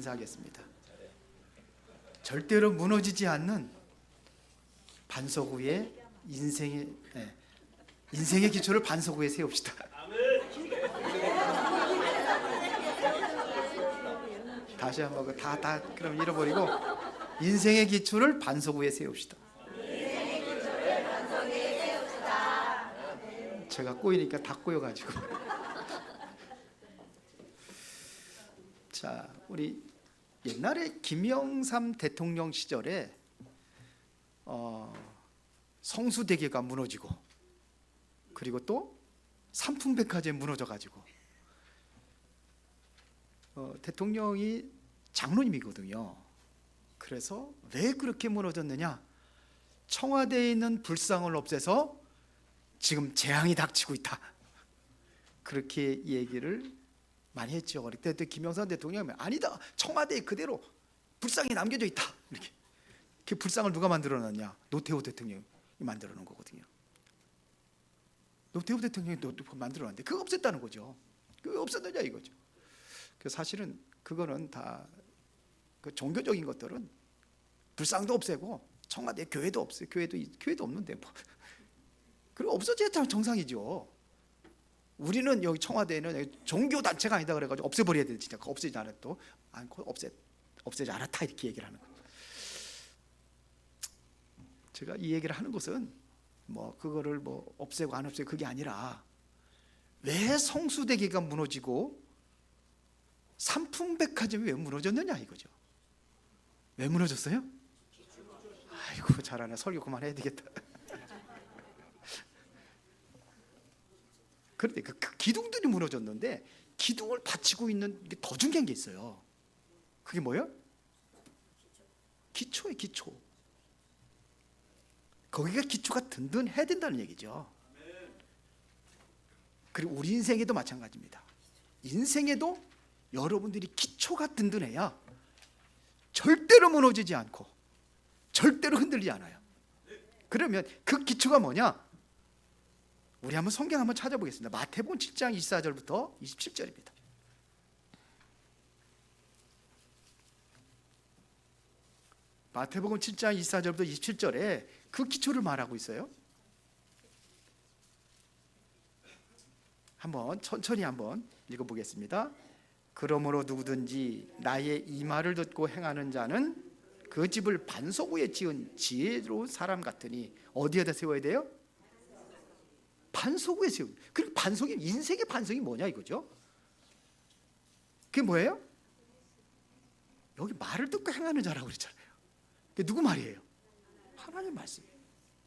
인사하겠습니다. 절대로 무너지지 않는 반석 위에 인생의 기초를 반석 위에 세웁시다. 다시 한번 다 그럼 잃어버리고 인생의 기초를 반석 위에 세웁시다. 제가 꼬이니까 다 꼬여가지고. 자, 우리 옛날에 김영삼 대통령 시절에 성수대교가 무너지고, 그리고 또 삼풍백화점이 무너져가지고, 대통령이 장로님이거든요. 그래서 왜 그렇게 무너졌느냐? 청와대에 있는 불상을 없애서 지금 재앙이 닥치고 있다, 그렇게 얘기를 많이 했죠. 그때 김영삼 대통령이 아니다, 청와대에 그대로 불상이 남겨져 있다, 이렇게. 그 불상을 누가 만들어놨냐? 노태우 대통령이 만들어 놓은 거거든요. 노태우 대통령이 만들어놨는데 그거 없앴다는 거죠. 그거 없었느냐 이거죠. 사실은 그거는 다 그 종교적인 것들은 불상도 없애고 청와대 교회도 없어요. 교회도 없는데 뭐. 그리고 없어져야 정상이죠. 우리는 여기 청와대는 종교 단체가 아니다 그래가지고 없애버려야 돼. 진짜 없애지 않았도 않고 없애지 않았다, 이렇게 얘기를 하는 거예요. 제가 이 얘기를 하는 것은 뭐 그거를 뭐 없애고 안 없애고 그게 아니라, 왜 성수대교가 무너지고 삼풍백화점이 왜 무너졌느냐 이거죠. 왜 무너졌어요? 아이고, 잘하네. 설교 그만해야 되겠다. 그런데 그 기둥들이 무너졌는데, 기둥을 받치고 있는 게 더 중요한 게 있어요. 그게 뭐예요? 기초예요, 기초. 거기가 기초가 든든해야 된다는 얘기죠. 그리고 우리 인생에도 마찬가지입니다. 인생에도 여러분들이 기초가 든든해야 절대로 무너지지 않고 절대로 흔들리지 않아요. 그러면 그 기초가 뭐냐? 우리 한번 성경 한번 찾아보겠습니다. 마태복음 7장 24절부터 27절입니다. 마태복음 7장 24절부터 27절에 그 기초를 말하고 있어요. 한번 천천히 한번 읽어보겠습니다. 그러므로 누구든지 나의 이 말을 듣고 행하는 자는 그 집을 반석 위에 지은 지혜로운 사람 같으니. 어디에다 세워야 돼요? 반석 위에 세우는. 그리고 반석이, 인생의 반석이 뭐냐 이거죠. 그게 뭐예요? 여기 말을 듣고 행하는 자라고 그랬잖아요. 그게 누구 말이에요? 하나님 말씀이에요.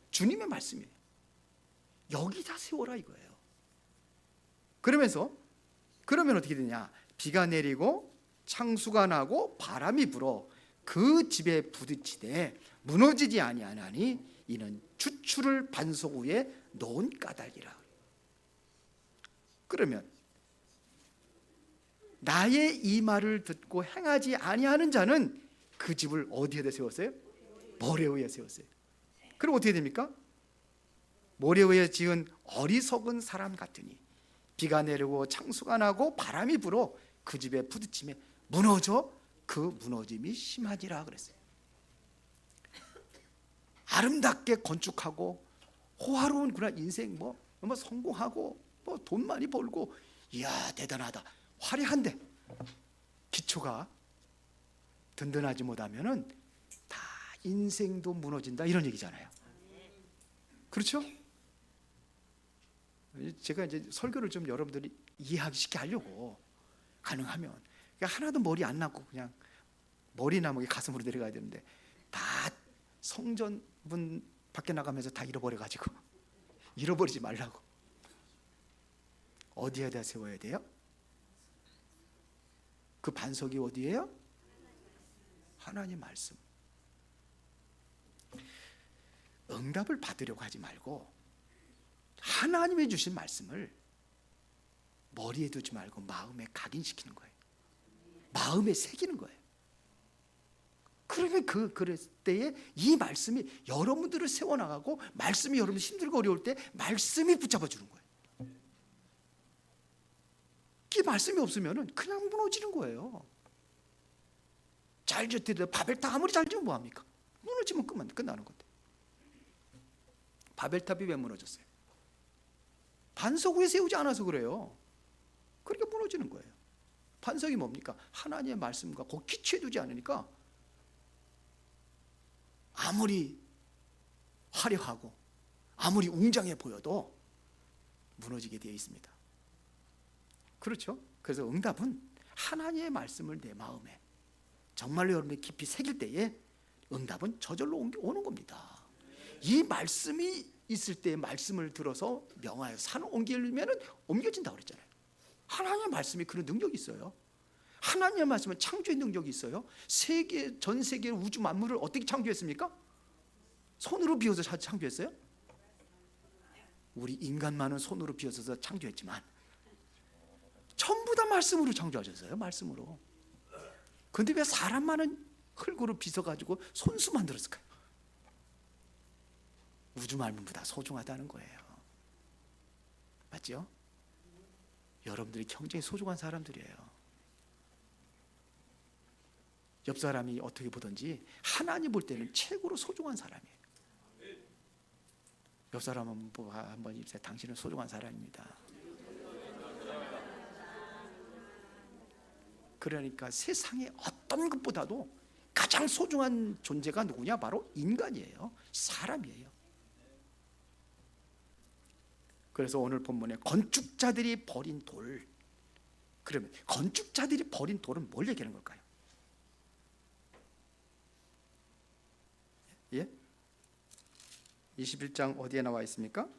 주님의 말씀이에요. 여기다 세워라 이거예요. 그러면 어떻게 되냐? 비가 내리고 창수가 나고 바람이 불어 그 집에 부딪히되 무너지지 아니하나니 이는 추추를 반석 위에 놓은 까닭이라. 그러면 나의 이 말을 듣고 행하지 아니하는 자는 그 집을 어디에다 세웠어요? 모래 위에 세웠어요. 그럼 어떻게 됩니까? 모래 위에 지은 어리석은 사람 같으니 비가 내리고 창수가 나고 바람이 불어 그 집에 부딪히며 무너져 그 무너짐이 심하니라 그랬어요. 아름답게 건축하고 호화로운 그런 인생, 뭐 성공하고 뭐 돈 많이 벌고, 이야 대단하다, 화려한데 기초가 든든하지 못하면은 다 인생도 무너진다, 이런 얘기잖아요. 그렇죠? 제가 이제 설교를 좀 여러분들이 이해하기 쉽게 하려고, 가능하면 그러니까 하나도 머리 안 남고 그냥 머리 남은 게 가슴으로 내려가야 되는데, 다 성전 문 밖에 나가면서 다 잃어버려가지고 잃어버리지 말라고. 어디에다 세워야 돼요? 그 반석이 어디예요? 하나님 말씀. 응답을 받으려고 하지 말고 하나님이 주신 말씀을 머리에 두지 말고 마음에 각인시키는 거예요. 마음에 새기는 거예요. 그러면 그럴 때에 이 말씀이 여러분들을 세워나가고, 말씀이 여러분 힘들고 어려울 때 말씀이 붙잡아 주는 거예요. 이 말씀이 없으면 그냥 무너지는 거예요. 잘 지었대도 바벨탑 아무리 잘 지으면 뭐합니까? 무너지면 끝나는 건데. 바벨탑이 왜 무너졌어요? 반석 위에 세우지 않아서 그래요. 그러니까 무너지는 거예요. 반석이 뭡니까? 하나님의 말씀과 꼭 기초해두지 않으니까 아무리 화려하고 아무리 웅장해 보여도 무너지게 되어 있습니다. 그렇죠? 그래서 응답은 하나님의 말씀을 내 마음에 정말로 여러분이 깊이 새길 때에 응답은 저절로 오는 겁니다. 이 말씀이 있을 때 말씀을 들어서 명하여 산을 옮기려면 옮겨진다고 그랬잖아요. 하나님의 말씀이 그런 능력이 있어요. 하나님의 말씀은 창조의 능력이 있어요. 전 세계 우주 만물을 어떻게 창조했습니까? 손으로 비워서 창조했어요? 우리 인간만은 손으로 비워서 창조했지만 전부 다 말씀으로 창조하셨어요. 말씀으로. 그런데 왜 사람만은 흙으로 빚어가지고 손수 만들었을까요? 우주 만물보다 소중하다는 거예요. 맞죠? 여러분들이 굉장히 소중한 사람들이에요. 옆 사람이 어떻게 보든지 하나님 볼 때는 최고로 소중한 사람이에요. 옆 사람 한번 입세, 당신은 소중한 사람입니다. 그러니까 세상에 어떤 것보다도 가장 소중한 존재가 누구냐? 바로 인간이에요. 사람이에요. 그래서 오늘 본문에 건축자들이 버린 돌. 그러면 건축자들이 버린 돌은 뭘 얘기하는 걸까요? 예? 21장 어디에 나와 있습니까?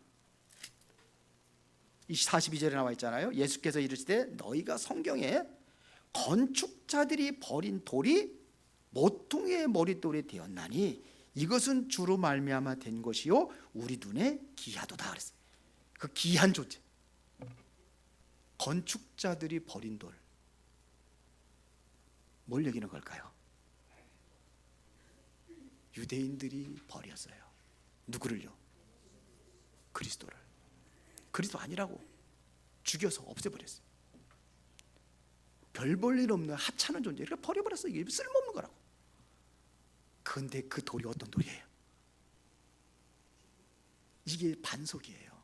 42절에 나와 있잖아요. 예수께서 이르시되 너희가 성경에 건축자들이 버린 돌이 모퉁이의 머릿돌이 되었나니 이것은 주로 말미암아 된 것이요 우리 눈에 귀하도다 그랬어요. 그 귀한 존재, 건축자들이 버린 돌, 뭘 얘기하는 걸까요? 유대인들이 버렸어요. 누구를요? 그리스도를. 그리스도 아니라고 죽여서 없애버렸어요. 별 볼 일 없는 하찮은 존재, 이렇게 버려버렸어요. 이게 쓸모없는 거라고. 그런데 그 돌이 어떤 돌이에요? 이게 반석이에요.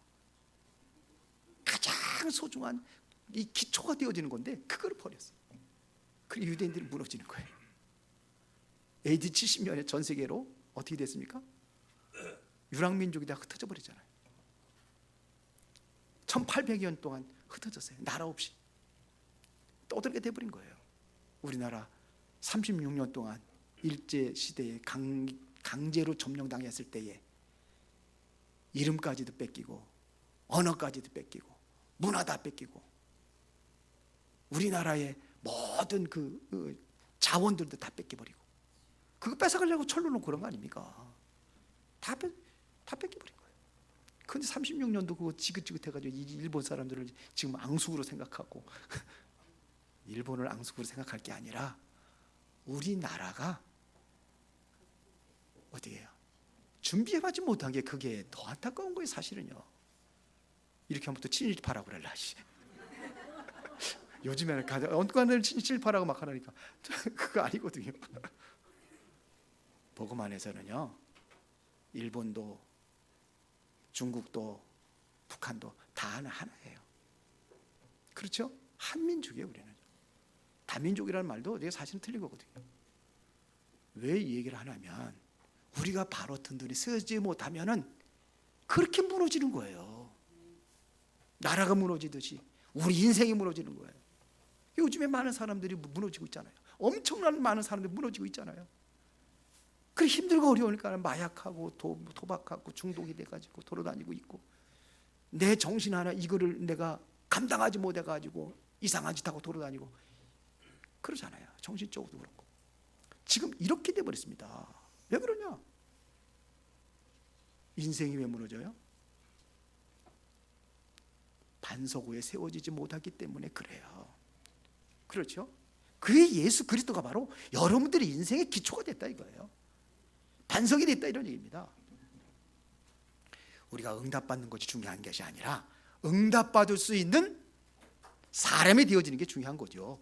가장 소중한 이 기초가 되어지는 건데 그걸 버렸어요. 그리고 유대인들이 무너지는 거예요. AD 70년에 전 세계로 어떻게 됐습니까? 유랑민족이 다 흩어져 버리잖아요. 1800여 년 동안 흩어졌어요. 나라 없이 떠들게 돼버린 거예요. 우리나라 36년 동안 일제시대에 강제로 점령당했을 때에 이름까지도 뺏기고 언어까지도 뺏기고 문화 다 뺏기고 우리나라의 모든 그 자원들도 다 뺏겨버리고 그거 뺏어가려고 철로 놓고 그런 거 아닙니까? 다 뺏겨버린 거예요. 그런데 36년도 그거 지긋지긋해가지고 일본 사람들을 지금 앙숙으로 생각하고 일본을 앙숙으로 생각할 게 아니라 우리나라가 어떻게 해요? 준비해가지 못한 게 그게 더 안타까운 거예요. 사실은요. 이렇게 하면 또 친일파라고 그럴라. 요즘에는 언관을 친일파라고 막 하니까 그거 아니거든요. 복음 안에서는요, 일본도 중국도 북한도 다 하나예요. 그렇죠? 한민족이에요. 우리는 다민족이라는 말도 내가 사실은 틀린 거거든요. 왜 이 얘기를 하냐면 우리가 바로 든든히 서지 못하면은 그렇게 무너지는 거예요. 나라가 무너지듯이 우리 인생이 무너지는 거예요. 요즘에 많은 사람들이 무너지고 있잖아요. 엄청난 많은 사람들이 무너지고 있잖아요. 그래 힘들고 어려우니까 마약하고 도박하고 중독이 돼가지고 돌아다니고 있고 내 정신 하나 이거를 내가 감당하지 못해가지고 이상한 짓 하고 돌아다니고 그러잖아요. 정신적으로도 그렇고 지금 이렇게 돼버렸습니다. 왜 그러냐? 인생이 왜 무너져요? 반석 위에 세워지지 못하기 때문에 그래요. 그렇죠? 그의 예수 그리스도가 바로 여러분들의 인생의 기초가 됐다 이거예요. 반석이 됐다 이런 얘기입니다. 우리가 응답받는 것이 중요한 것이 아니라 응답받을 수 있는 사람이 되어지는 게 중요한 거죠.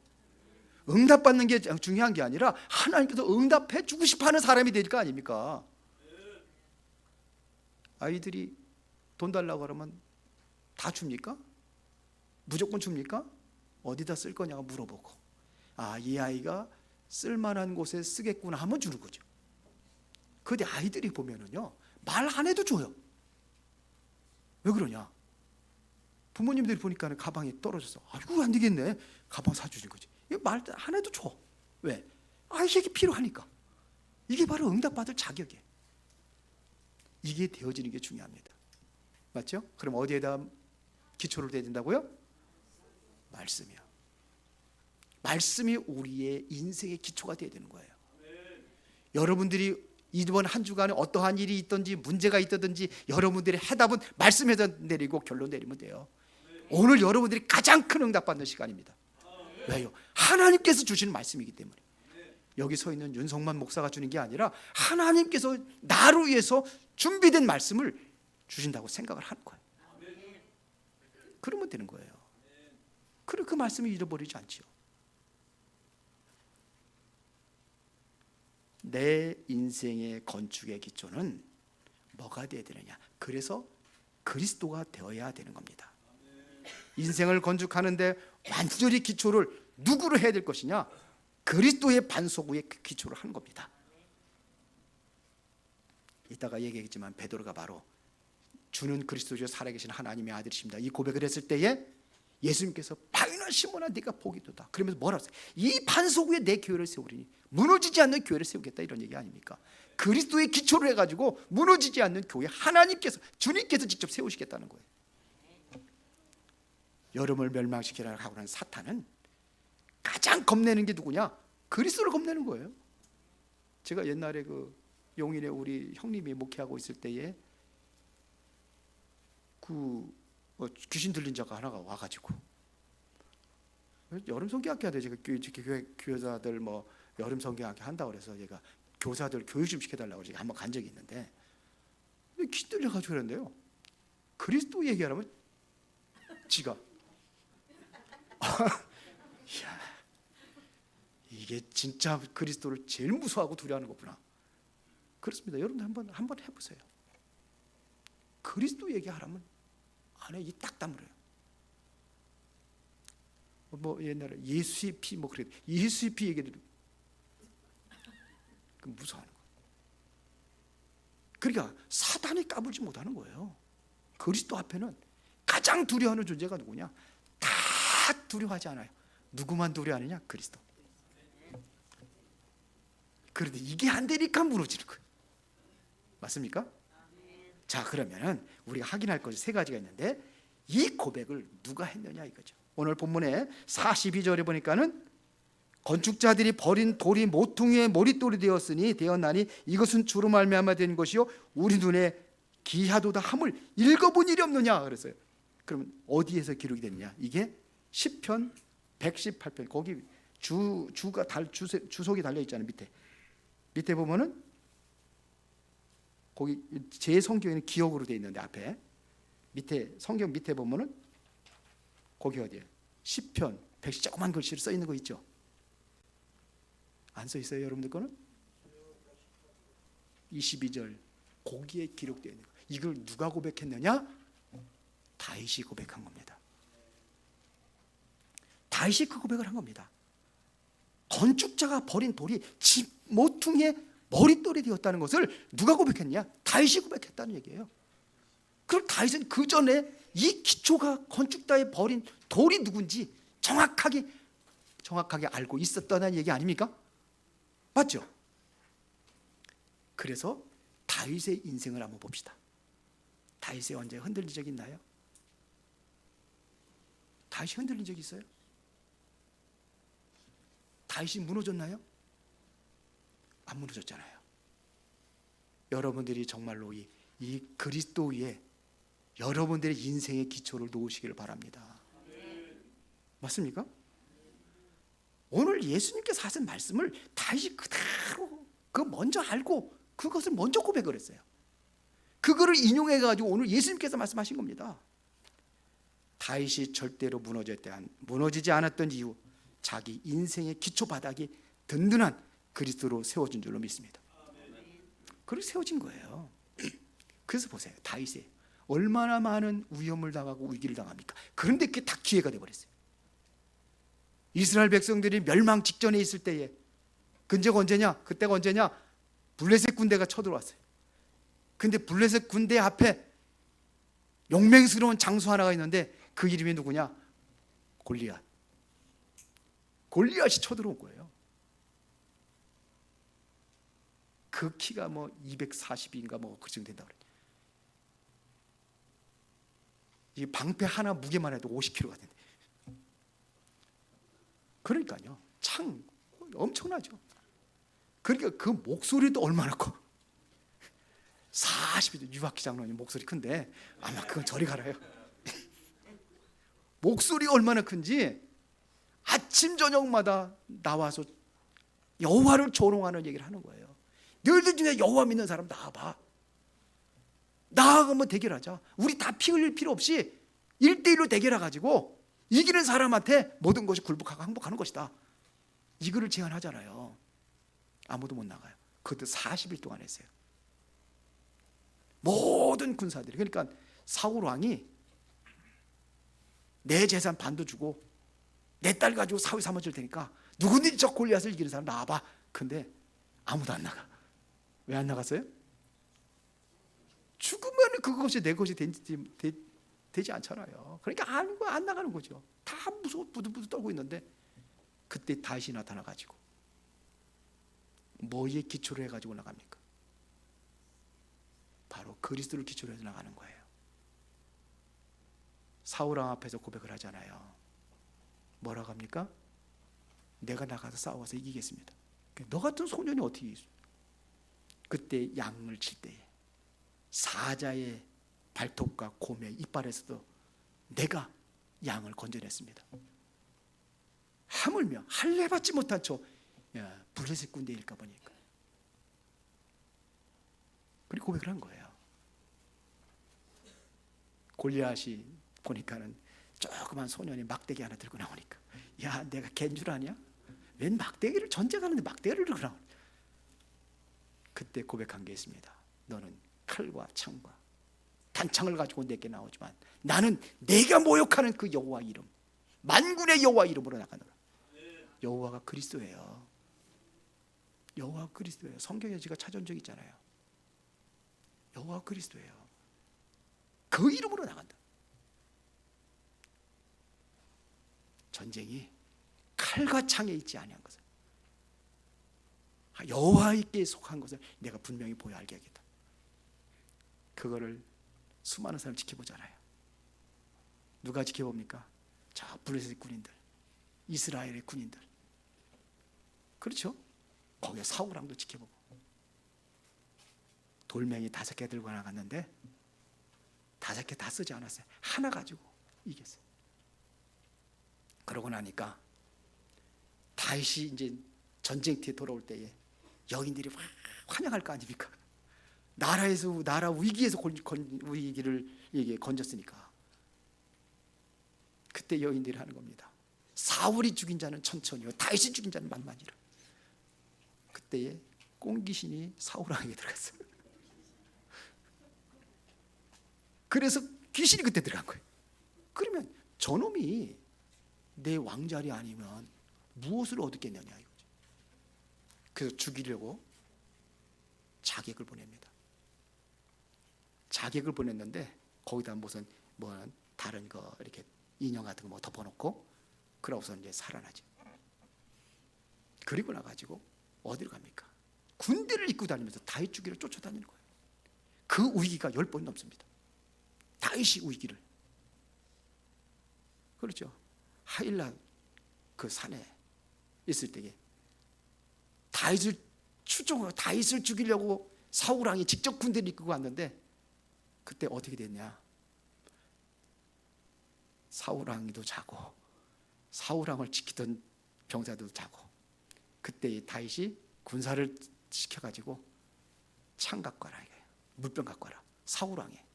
응답받는 게 중요한 게 아니라 하나님께서 응답해 주고 싶어하는 사람이 될 거 아닙니까? 아이들이 돈 달라고 그러면 다 줍니까? 무조건 줍니까? 어디다 쓸 거냐고 물어보고, 이 아이가 쓸만한 곳에 쓰겠구나 하면 주는 거죠. 그런데 아이들이 보면은요, 말 안 해도 줘요. 왜 그러냐? 부모님들이 보니까 가방이 떨어져서 이거 안 되겠네, 가방 사주는 거지. 말 안 해도 줘. 왜? 이게 필요하니까. 이게 바로 응답받을 자격이에요. 이게 되어지는 게 중요합니다. 맞죠? 그럼 어디에다 기초를 둬야 된다고요? 말씀이요. 말씀이 우리의 인생의 기초가 되어야 되는 거예요. 여러분들이 이번 한 주간에 어떠한 일이 있든지 문제가 있다든지 여러분들의 해답은 말씀에서 내리고 결론 내리면 돼요. 오늘 여러분들이 가장 큰 응답받는 시간입니다. 왜요? 하나님께서 주시는 말씀이기 때문에. 여기 서 있는 윤성만 목사가 주는 게 아니라 하나님께서 나를 위해서 준비된 말씀을 주신다고 생각을 하는 거예요. 그러면 되는 거예요. 그리고 그 말씀을 잃어버리지 않지요. 내 인생의 건축의 기초는 뭐가 되어야 되느냐? 그래서 그리스도가 되어야 되는 겁니다. 인생을 건축하는데 완전히 기초를 누구로 해야 될 것이냐? 그리스도의 반석 위에 기초를 하는 겁니다. 이따가 얘기했지만 베드로가 바로 주는 그리스도죠 살아계신 하나님의 아들이십니다, 이 고백을 했을 때에 예수님께서 바위나 시몬아 네가 보기도다 그러면서 뭐라고 했어요? 이 반석 위에 내 교회를 세우리니 무너지지 않는 교회를 세우겠다, 이런 얘기 아닙니까? 그리스도의 기초를 해가지고 무너지지 않는 교회, 하나님께서 주님께서 직접 세우시겠다는 거예요. 여러분을 멸망시키려고 하는 사탄은 가장 겁내는 게 누구냐? 그리스도를 겁내는 거예요. 제가 옛날에 그 용인에 우리 형님이 목회하고 있을 때에 귀신 들린 자가 하나가 와가지고 여름 성경학교 하는데 제가 교사들 뭐 여름 성경학교 한다고 그래서 제가 교사들 교육 좀 시켜달라고 제가 한번 간 적이 있는데 귀신 들려가지고 그랬는데요, 그리스도 얘기하라면 지가 이야, 이게 진짜 그리스도를 제일 무서워하고 두려워하는 거구나. 그렇습니다. 여러분들 한번 해보세요. 그리스도 얘기하라면 안에 이 딱 다물어요. 뭐 옛날에 예수의 피 뭐 그래, 예수의 피 얘기들 그 무서워하는 거예요. 그러니까 사단이 까불지 못하는 거예요. 그리스도 앞에는 가장 두려워하는 존재가 누구냐? 다 두려워하지 않아요. 누구만 두려워하느냐? 그리스도. 그런데 이게 안 되니까 무너지는 거예요. 맞습니까? 자, 그러면은 우리가 확인할 것이 세 가지가 있는데 이 고백을 누가 했느냐 이거죠. 오늘 본문에 42절에 보니까는 건축자들이 버린 돌이 모퉁이의 머릿돌이 되었나니 이것은 주로 말미암아 된 것이요 우리 눈에 기하도다 함을 읽어본 일이 없느냐 그랬어요. 그러면 어디에서 기록이 됐냐? 이게 시편 118편 거기 주석이 달려 있잖아요. 밑에 보면은 거기 제 성경에는 기억으로 되어 있는데 앞에 밑에 성경 밑에 보면은 거기 어디에 시편 100 조그만 글씨로 써 있는 거 있죠? 안 써 있어요, 여러분들 거는? 22절 거기에 기록되어 있는 거. 이걸 누가 고백했느냐? 다윗이 고백한 겁니다. 다윗이 그 고백을 한 겁니다. 건축자가 버린 돌이 집 모퉁이의 머릿돌이 되었다는 것을 누가 고백했냐? 다윗이 고백했다는 얘기예요. 그럼 다윗은 그 전에 이 기초가 건축자의 버린 돌이 누군지 정확하게 알고 있었다는 얘기 아닙니까? 맞죠? 그래서 다윗의 인생을 한번 봅시다. 다윗이 언제 흔들린 적이 있나요? 다윗이 흔들린 적이 있어요? 다윗이 무너졌나요? 안 무너졌잖아요. 여러분들이 정말로 이 그리스도 위에 여러분들의 인생의 기초를 놓으시기를 바랍니다. 맞습니까? 오늘 예수님께서 하신 말씀을 다윗이 그대로 먼저 알고 그것을 먼저 고백을 했어요. 그거를 인용해가지고 오늘 예수님께서 말씀하신 겁니다. 다윗이 절대로 무너지지 않았던 이유, 자기 인생의 기초 바닥이 든든한 그리스도로 세워진 줄로 믿습니다. 그렇게 세워진 거예요. 그래서 보세요. 다윗이 얼마나 많은 위험을 당하고 위기를 당합니까? 그런데 그게 다 기회가 돼버렸어요. 이스라엘 백성들이 멸망 직전에 있을 때에, 그때가 언제냐? 블레셋 군대가 쳐들어왔어요. 근데 블레셋 군대 앞에 용맹스러운 장수 하나가 있는데 그 이름이 누구냐? 골리앗. 골리앗이 쳐들어온 거예요. 그 키가 뭐 240인가 뭐 그 정도 된다고 그래요. 이 방패 하나 무게만 해도 50kg가 된대. 그러니까요, 참 엄청나죠. 그러니까 그 목소리도 얼마나 커. 40이 유학기 장로님 목소리 큰데 아마 그건 저리 가라요. 목소리 얼마나 큰지 아침 저녁마다 나와서 여호와를 조롱하는 얘기를 하는 거예요. 너희들 중에 여호와 믿는 사람 나와봐. 나하고 대결하자. 우리 다 피 흘릴 필요 없이 1대1로 대결해가지고 이기는 사람한테 모든 것이 굴복하고 항복하는 것이다. 이거를 제안하잖아요. 아무도 못 나가요. 그것도 40일 동안 했어요. 모든 군사들이. 그러니까 사울 왕이 내 재산 반도 주고 내 딸 가지고 사위 삼아줄 테니까 누구든지 저 골리앗을 이기는 사람 나와봐. 근데 아무도 안 나가. 왜 안 나갔어요? 죽으면 그것이 내 것이 되지 않잖아요. 그러니까 안 나가는 거죠. 다 무서워 부들부들 떨고 있는데 그때 다윗이 나타나가지고 뭐에 기초로 해가지고 나갑니까? 바로 그리스도를 기초로 해서 나가는 거예요. 사울왕 앞에서 고백을 하잖아요. 뭐라고 합니까? 내가 나가서 싸워서 이기겠습니다. 너 같은 소년이 어떻게 이기겠어? 그때 양을 칠 때에 사자의 발톱과 곰의 이빨에서도 내가 양을 건져냈습니다. 하물며 할례 받지 못한 저 블레셋 군대일까 보니까 그리고 고백을 한 거예요. 골리앗이 보니까는 조그만 소년이 막대기 하나 들고 나오니까 야 내가 걘 줄 아냐? 웬 막대기를 전쟁하는데 막대기를 들고 나오냐? 그때 고백한 게 있습니다. 너는 칼과 창과 단창을 가지고 내게 나오지만 나는 내가 모욕하는 그 여호와 이름, 만군의 여호와 이름으로 나가노라. 여호와가 그리스도예요. 여호와가 그리스도예요. 성경에 제가 찾아온 적 있잖아요. 여호와가 그리스도예요. 그 이름으로 나간다. 전쟁이 칼과 창에 있지 아니한 것을, 여호와께 속한 것을 내가 분명히 보여 알게 하겠다. 그거를 수많은 사람 지켜보잖아요. 누가 지켜봅니까? 저 블레셋 군인들, 이스라엘의 군인들. 그렇죠? 거기에 사울왕도 지켜보고 돌멩이 5개 들고 나갔는데 5개 다 쓰지 않았어요. 하나 가지고 이겼어요. 그러고 나니까 다윗이 이제 전쟁터에 돌아올 때에 여인들이 막 환영할 거 아닙니까? 나라 위기에서 위기를 건졌으니까. 그때 여인들이 하는 겁니다. 사울이 죽인 자는 천천히요 다윗이 죽인 자는 만만히라. 그때에 꽁귀신이 사울왕에게 들어갔어요. 그래서 귀신이 그때 들어간 거예요. 그러면 저놈이 내 왕자리 아니면 무엇을 얻겠느냐 이거죠. 그래서 죽이려고 자객을 보냅니다. 자객을 보냈는데 거기다 무슨 다른 거 이렇게 인형 같은 거 뭐 덮어놓고 그러고서 이제 살아나죠. 그리고 나가지고 어디로 갑니까? 군대를 입고 다니면서 다윗 죽이를 쫓아다니는 거예요. 그 위기가 10번 넘습니다. 다윗이 위기를. 그렇죠. 하일라 그 산에 있을 때에 다윗을 추종하고 다윗을 죽이려고 사울왕이 직접 군대를 이끌고 왔는데 그때 어떻게 됐냐? 사울왕도 자고 사울왕을 지키던 병사들도 자고 그때 다윗이 군사를 시켜가지고 창 갖고 와라, 물병 갖고 와라, 사울왕에.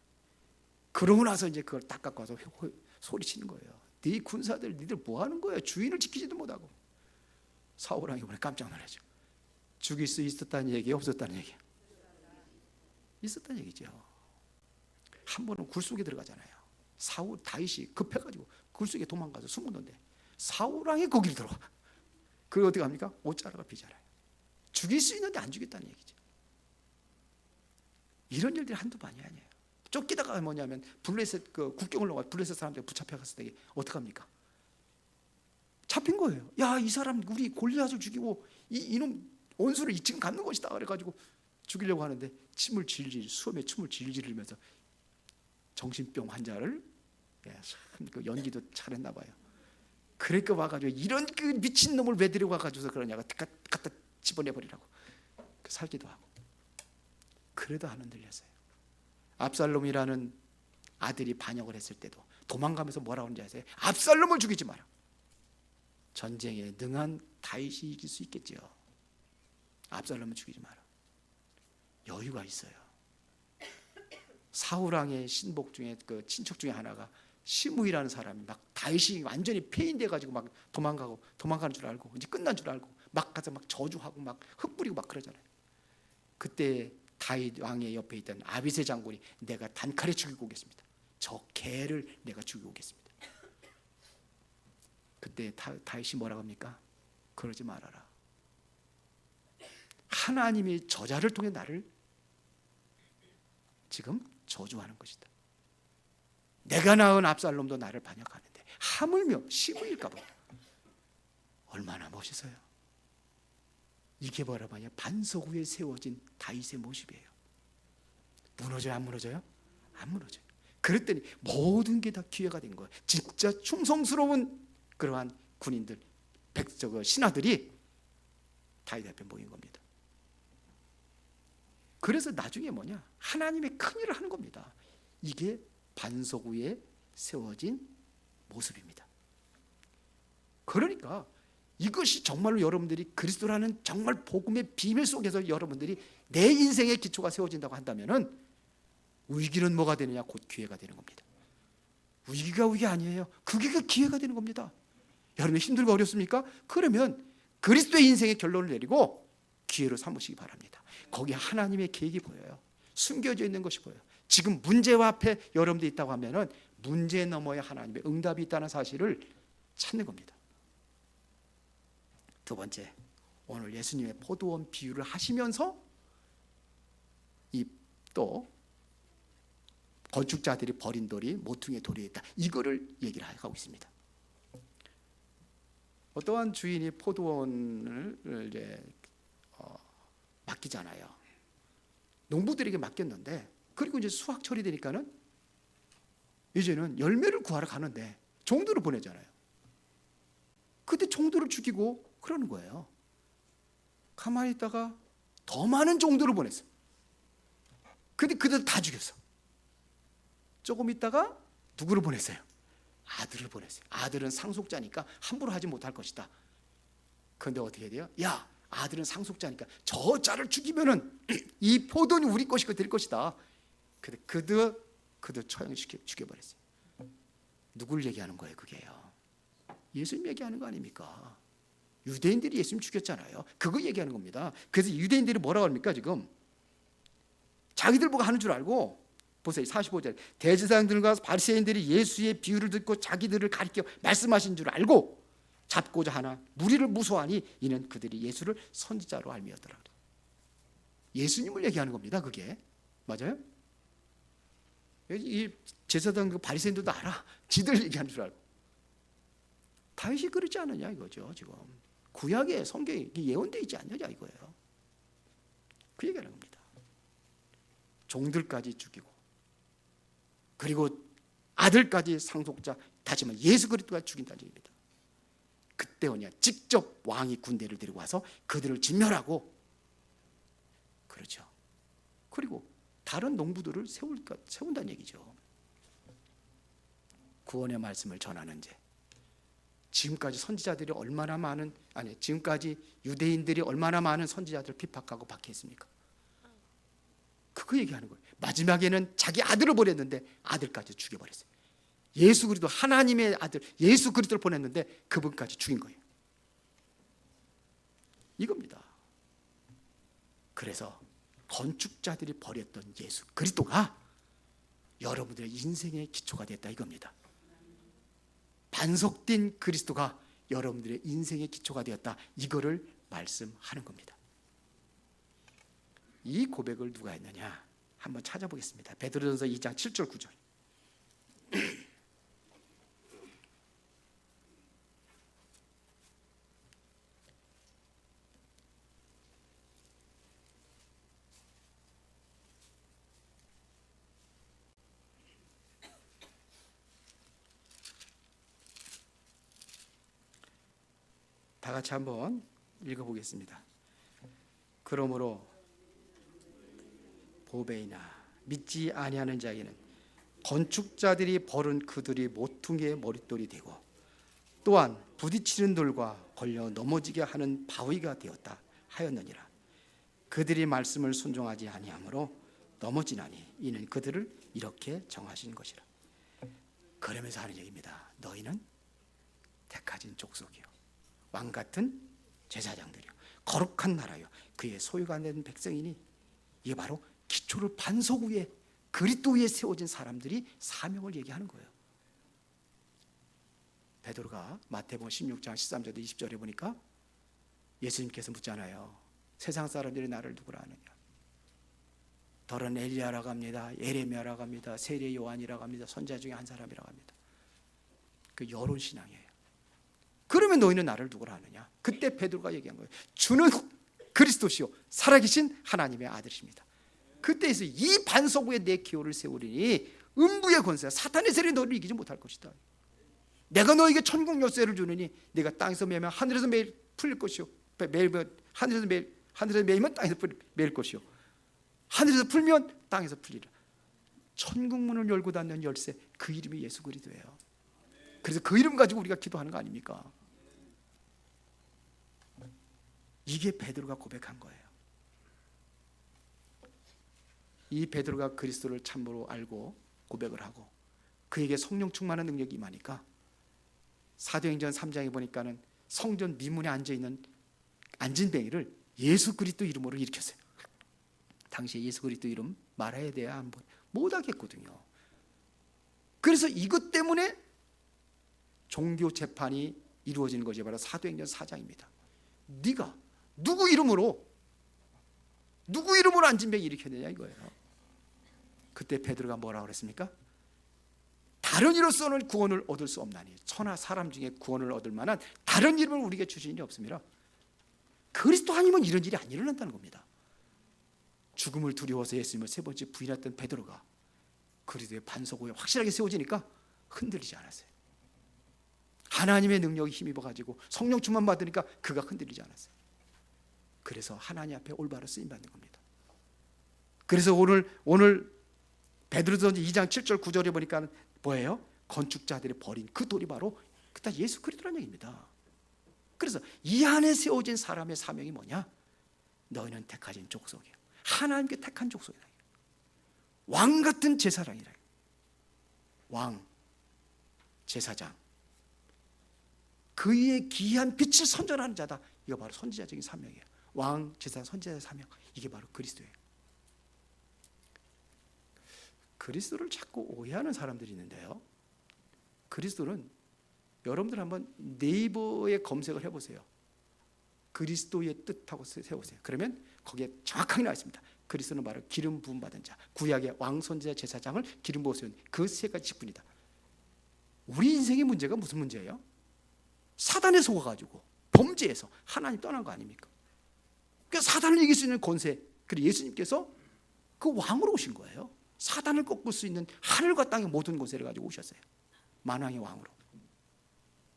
그러고 나서 이제 그걸 딱 갖고 와서 소리치는 거예요. 네 군사들 니들 뭐 하는 거야? 주인을 지키지도 못하고. 사울 왕이 이번에 깜짝 놀라죠. 죽일 수 있었다는 얘기, 없었다는 얘기? 있었다는 얘기죠. 한 번은 굴 속에 들어가잖아요. 사울 다윗이 급해가지고 굴 속에 도망가서 숨었는데 사울 왕이 거기를 들어와. 그리고 어떻게 합니까? 옷자루가 비잖아요. 죽일 수 있는데 안 죽였다는 얘기죠. 이런 일들이 한두 번이 아니에요. 쫓기다가 뭐냐면 블레셋 그 국경을 넘어 블레셋 사람들 붙잡혀갔을 때 어떡합니까? 잡힌 거예요. 야, 이 사람 우리 골리앗을 죽이고 이놈 원수를 지금 갖는 것이다 그래가지고 죽이려고 하는데 침을 질질 수염에 침을 질질 흘리면서 정신병 환자를 참 그 연기도 잘했나 봐요. 그러니까 와가지고 이런 그 미친 놈을 왜 데리고 와가지고서 그러냐고 갖다 집어내버리라고 살기도 하고. 그래도 안 흔들렸어요. 압살롬이라는 아들이 반역을 했을 때도 도망가면서 뭐라고 하는지 아세요? 압살롬을 죽이지 마라. 전쟁에 능한 다윗이 이길 수 있겠죠. 압살롬을 죽이지 마라. 여유가 있어요. 사울왕의 신복 중에 그 친척 중에 하나가 시므이라는 사람이 막 다윗이 완전히 폐인돼 가지고 막 도망가는 줄 알고 이제 끝난 줄 알고 막 가서 막 저주하고 막 흙뿌리고 막 그러잖아요. 그때 다윗 왕의 옆에 있던 아비새 장군이 내가 단칼에 죽이고 오겠습니다. 저 개를 내가 죽이고 오겠습니다. 그때 다윗이 뭐라고 합니까? 그러지 말아라. 하나님이 저자를 통해 나를 지금 저주하는 것이다. 내가 낳은 압살롬도 나를 반역하는데 하물며 시므일까 봐. 얼마나 멋있어요. 이게 뭐라 하냐? 반석 위에 세워진 다윗의 모습이에요. 무너져요? 안 무너져요? 안 무너져요. 그랬더니 모든 게 다 기회가 된 거예요. 진짜 충성스러운 그러한 군인들, 신하들이 다윗 앞에 모인 겁니다. 그래서 나중에 뭐냐? 하나님의 큰 일을 하는 겁니다. 이게 반석 위에 세워진 모습입니다. 그러니까 이것이 정말로 여러분들이 그리스도라는 정말 복음의 비밀 속에서 여러분들이 내 인생의 기초가 세워진다고 한다면은 위기는 뭐가 되느냐? 곧 기회가 되는 겁니다. 위기가 아니에요. 그게 그 기회가 되는 겁니다. 여러분 힘들고 어렵습니까? 그러면 그리스도의 인생의 결론을 내리고 기회로 삼으시기 바랍니다. 거기 하나님의 계획이 보여요. 숨겨져 있는 것이 보여요. 지금 문제와 앞에 여러분들이 있다고 하면은 문제 너머에 하나님의 응답이 있다는 사실을 찾는 겁니다. 두 번째, 오늘 예수님의 포도원 비유를 하시면서 이 또 건축자들이 버린 돌이 모퉁이의 돌이 있다. 이거를 얘기를 하고 있습니다. 어떠한 주인이 포도원을 이제 맡기잖아요. 농부들에게 맡겼는데 그리고 이제 수확철이 되니까는 이제는 열매를 구하러 가는데 종들을 보내잖아요. 그때 종들을 죽이고 그러는 거예요. 가만히 있다가 더 많은 종들을 보냈어. 근데 그들 다 죽였어. 조금 있다가 누구를 보냈어요? 아들을 보냈어요. 아들은 상속자니까 함부로 하지 못할 것이다. 그런데 어떻게 돼요? 야, 아들은 상속자니까 저 자를 죽이면은 이 포도는 우리 것이 될 것이다. 근데 그들 처형시켜 죽여버렸어요. 누굴 얘기하는 거예요? 그게요. 예수님 얘기하는 거 아닙니까? 유대인들이 예수님 죽였잖아요. 그거 얘기하는 겁니다. 그래서 유대인들이 뭐라고 합니까 지금? 자기들 보고 하는 줄 알고 보세요. 45절 대제사장들과 바리새인들이 예수의 비유를 듣고 자기들을 가리켜 말씀하신 줄 알고 잡고자 하나 무리를 무서워하니 이는 그들이 예수를 선지자로 알미었더라. 예수님을 얘기하는 겁니다. 그게 맞아요? 이 제사장 그 바리새인들도 알아. 지들 얘기하는 줄 알고. 다윗이 그러지 않느냐 이거죠. 지금 구약에 성경에 예언되어 있지 않느냐 이거예요. 그 얘기하는 겁니다. 종들까지 죽이고 그리고 아들까지 상속자 다시 말해 예수 그리스도가 죽인다는 얘기입니다. 그때 오냐 직접 왕이 군대를 데리고 와서 그들을 진멸하고 그렇죠. 그리고 다른 농부들을 세운다는 얘기죠. 구원의 말씀을 전하는 자. 지금까지 선지자들이 얼마나 많은 지금까지 유대인들이 얼마나 많은 선지자들을 핍박하고 박해했습니까? 그거 얘기하는 거예요. 마지막에는 자기 아들을 보냈는데 아들까지 죽여버렸어요. 예수 그리스도 하나님의 아들 예수 그리스도를 보냈는데 그분까지 죽인 거예요. 이겁니다. 그래서 건축자들이 버렸던 예수 그리스도가 여러분들의 인생의 기초가 됐다 이겁니다. 반석된 그리스도가 여러분들의 인생의 기초가 되었다, 이거를 말씀하는 겁니다. 이 고백을 누가 했느냐 한번 찾아보겠습니다. 베드로전서 2장 7절 9절. 다 같이 한번 읽어보겠습니다. 그러므로 보배이나 믿지 아니하는 자에게는 건축자들이 버린 그들이 모퉁이의 머릿돌이 되고 또한 부딪히는 돌과 걸려 넘어지게 하는 바위가 되었다 하였느니라. 그들이 말씀을 순종하지 아니하므로 넘어지나니 이는 그들을 이렇게 정하신 것이라. 그러면서 하는 얘기입니다. 너희는 택하진 족속이요 왕같은 제사장들이요 거룩한 나라요 그의 소유가 된 백성이니, 이게 바로 기초를 반석 위에 그리스도 위에 세워진 사람들이 사명을 얘기하는 거예요. 베드로가 마태복음 16장 13절부터 20절에 보니까 예수님께서 묻잖아요. 세상 사람들이 나를 누구라 하느냐. 더러는 엘리야라고 합니다. 예레미야라고 합니다. 세례 요한이라고 합니다. 선지자 중에 한 사람이라고 합니다. 그 여론 신앙이에요. 그러면 너희는 나를 누구라 하느냐. 그때 베드로가 얘기한 거예요. 주는 그리스도시요 살아계신 하나님의 아들이십니다. 그때에서 이 반석 위에 내 기호를 세우리니 음부의 권세 사탄의 세력이 너를 이기지 못할 것이다. 내가 너에게 천국 열쇠를 주느니 네가 땅에서 매면 하늘에서 매일 풀릴 것이요 하늘에서 매이면 땅에서 매일 것이요 하늘에서 풀면 땅에서 풀리라. 천국 문을 열고 닫는 열쇠, 그 이름이 예수 그리스도예요. 그래서 그 이름 가지고 우리가 기도하는 거 아닙니까? 이게 베드로가 고백한 거예요. 이 베드로가 그리스도를 참으로 알고 고백을 하고 그에게 성령 충만한 능력이 임하니까 사도행전 3장에 보니까는 성전 미문에 앉은 뱅이를 예수 그리스도 이름으로 일으켰어요. 당시에 예수 그리스도 이름 말해야 돼야 못 하겠거든요. 그래서 이것 때문에 종교 재판이 이루어지는 것이 바로 사도행전 4장입니다. 네가 누구 이름으로 앉은 뱅이 일으켰느냐 이거예요. 그때 베드로가 뭐라고 그랬습니까? 다른 이로서는 구원을 얻을 수 없나니 천하 사람 중에 구원을 얻을 만한 다른 이름을 우리에게 주신 일이 없습니다. 그리스도 아니면 이런 일이 안 일어난다는 겁니다. 죽음을 두려워서 예수님을 세 번째 부인했던 베드로가 그리스도의 반석 위에 확실하게 세워지니까 흔들리지 않았어요. 하나님의 능력이 힘입어가지고 성령 충만 받으니까 그가 흔들리지 않았어요. 그래서 하나님 앞에 올바로 쓰임받는 겁니다. 그래서 오늘 베드로전서 2장 7절 9절에 보니까 뭐예요? 건축자들이 버린 그 돌이 바로 그다 예수 그리스도라는 얘기입니다. 그래서 이 안에 세워진 사람의 사명이 뭐냐? 너희는 택하신 족속이야. 하나님께 택한 족속이다. 왕 같은 제사장이라. 왕, 제사장. 그의 귀한 빛을 선전하는 자다. 이거 바로 선지자적인 사명이에요. 왕, 제사장, 선지자의 사명. 이게 바로 그리스도예요. 그리스도를 자꾸 오해하는 사람들이 있는데요. 그리스도는 여러분들 한번 네이버에 검색을 해보세요. 그리스도의 뜻하고 세우세요. 그러면 거기에 정확하게 나와 있습니다. 그리스도는 바로 기름 부음 받은 자, 구약의 왕, 선지자, 제사장을 기름 부어 세운 그 세 가지 직분이다. 우리 인생의 문제가 무슨 문제예요? 사단에 속아가지고 범죄에서 하나님 떠난 거 아닙니까? 그러니까 사단을 이길 수 있는 권세, 그리고 예수님께서 그 왕으로 오신 거예요. 사단을 꺾을 수 있는 하늘과 땅의 모든 권세를 가지고 오셨어요. 만왕의 왕으로.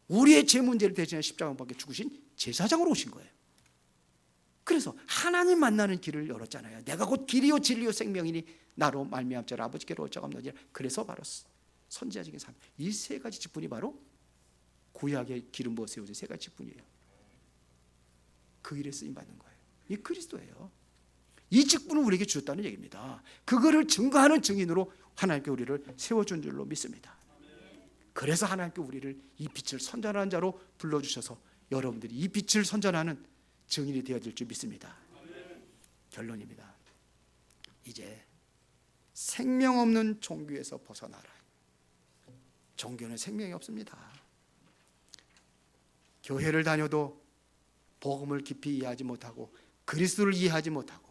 우리의 죄 문제를 대신해 십자가 밖에 죽으신 제사장으로 오신 거예요. 그래서 하나님 만나는 길을 열었잖아요. 내가 곧 길이요 진리요 생명이니 나로 말미암 자를 아버지께로 올 자가 없느니라. 그래서 바로 선지자적인 삶, 이 세 가지 직분이 바로 구약의 기름 부어 세워진 세 가지 직분이에요. 그 일에 쓰임 받는 거예요. 이 그리스도예요. 이 직분을 우리에게 주셨다는 얘기입니다. 그거를 증거하는 증인으로 하나님께 우리를 세워준 줄로 믿습니다. 그래서 하나님께 우리를 이 빛을 선전하는 자로 불러주셔서 여러분들이 이 빛을 선전하는 증인이 되어질 줄 믿습니다. 결론입니다. 이제 생명 없는 종교에서 벗어나라. 종교는 생명이 없습니다. 교회를 다녀도 복음을 깊이 이해하지 못하고 그리스도를 이해하지 못하고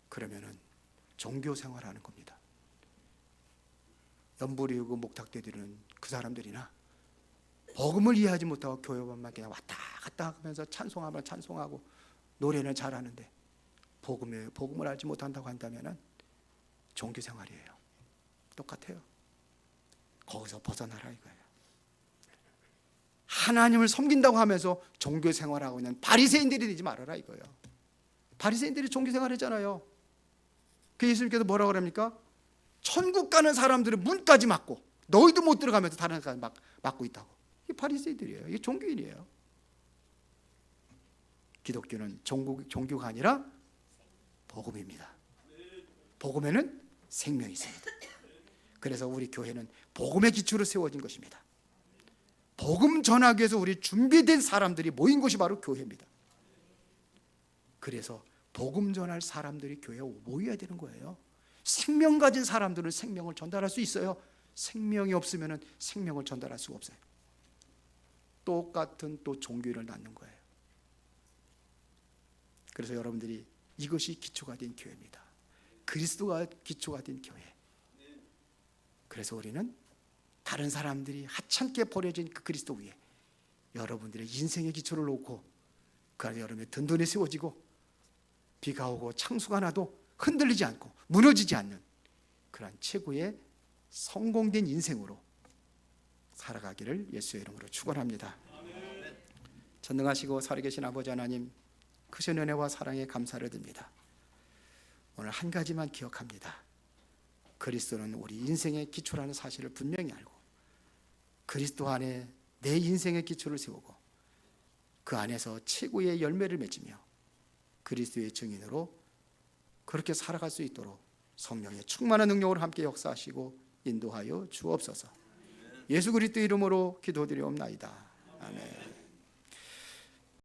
그러면은 종교 생활하는 겁니다. 연불이고 목탁대 드리는 그 사람들이나 복음을 이해하지 못하고 교회만 그냥 왔다 갔다 하면서 찬송하면 찬송하고 노래는 잘하는데 복음을 알지 못한다고 한다면은 종교 생활이에요. 똑같아요. 거기서 벗어나라 이거예요. 하나님을 섬긴다고 하면서 종교 생활하고 있는 바리새인들이 되지 말아라 이거예요. 바리새인들이 종교 생활했잖아요. 그 예수님께서 뭐라고 그럽니까? 천국 가는 사람들은 문까지 막고 너희도 못 들어가면서 다른 사람 막고 있다고. 이게 바리새인들이에요. 이게 종교인이에요. 기독교는 종교가 아니라 복음입니다. 복음에는 생명이 있습니다. 그래서 우리 교회는 복음의 기초로 세워진 것입니다. 복음 전하기 위해서 우리 준비된 사람들이 모인 곳이 바로 교회입니다. 그래서 복음 전할 사람들이 교회에 모여야 되는 거예요. 생명 가진 사람들은 생명을 전달할 수 있어요. 생명이 없으면 생명을 전달할 수가 없어요. 똑같은 또 종교를 낳는 거예요. 그래서 여러분들이 이것이 기초가 된 교회입니다. 그리스도가 기초가 된 교회. 그래서 우리는 다른 사람들이 하찮게 버려진 그 그리스도 위에 여러분들의 인생의 기초를 놓고 그 안에 여러분의 든든히 세워지고 비가 오고 창수가 나도 흔들리지 않고 무너지지 않는 그러한 최고의 성공된 인생으로 살아가기를 예수의 이름으로 축원합니다. 전능하시고 살아계신 아버지 하나님, 크신 은혜와 사랑에 감사를 드립니다. 오늘 한 가지만 기억합니다. 그리스도는 우리 인생의 기초라는 사실을 분명히 알고 그리스도 안에 내 인생의 기초를 세우고 그 안에서 최고의 열매를 맺으며 그리스도의 증인으로 그렇게 살아갈 수 있도록 성령의 충만한 능력으로 함께 역사하시고 인도하여 주옵소서. 예수 그리스도 이름으로 기도드리옵나이다. 아멘.